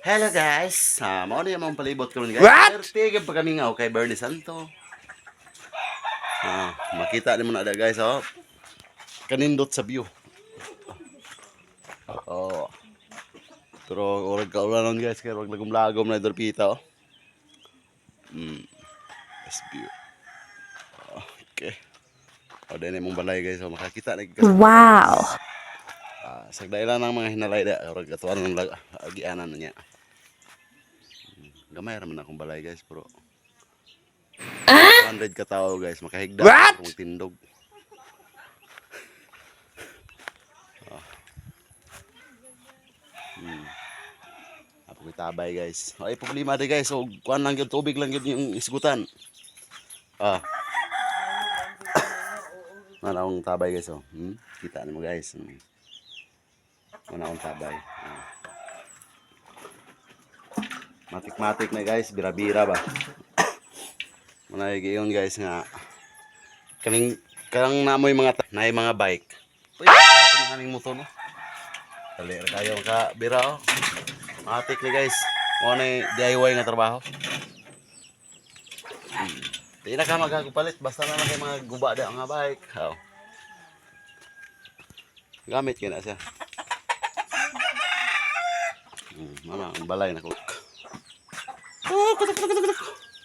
Hello guys, mao na yung palibot ko guys. What? Tigil pa kami nga kay Bernie Santo. Makita ni mo na guys, oh. Kanindot sa view. Oh. Pero orag ka ulan guys, kaya wag lagom-lagom na dorpita, oh. This view. Okay. O din mong balay guys, so makakita na Wow. sagdailan ng mga hinalay da, orag atuan ng agianan niya. Gamay raman akong balay guys, pero 100 ka tao guys, makahigda What? akong tindog. Apo tabay guys. Ay problema de guys, so kuan lang gyud tubig lang gyud yung isgutan. Manawang tabay guys, oh. Kita nimo guys. Manawang tabay. Matik-matik na guys, bira-bira ba. Manay giyon guys nga kanang namoy mga mga bike. Uy, haning motor no. Dali ra kayo ka bira, oh. Matik ni guys. Mo na DIY nga trabaho. Di na ka magkapalit basta na lang kay mga guba da nga bike. Gamit kina siya. Mana ang balay na ko.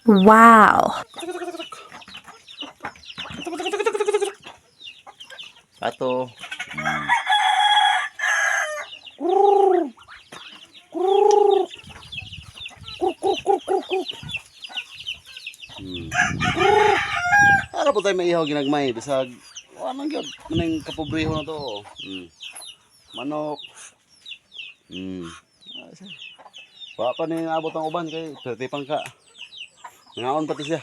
Wow. Pato. Ara po tayo maihaw ginagmay bisag anong gyud maning kapobreho na to. Manok. Wa pa ni abot ang uban kay pwede pang ka. Ngaon pati siya.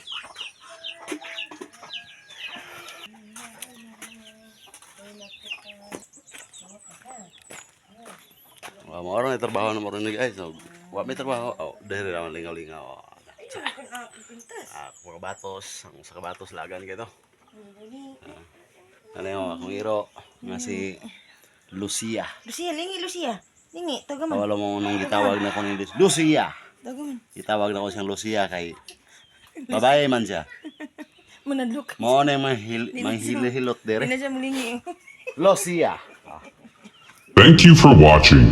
Mo orang trabaho na mo rin guys. Wa may trabaho. Dahil naman lingaw-lingaw. Mga batos, ang sa kabatos lagan kito. Ano yung akong iro nga si Lucia. Lucia, lingi Lucia. Lingi, tagaman. Tawala mo nung gitawag na ko ni Lucia. Tagaman. Gitawag na ko siyang Lucia kay babae man siya. Manadlok. Mo na yung manghilihilot Hindi dere. na siya mulingi. Lucia. Thank you for watching.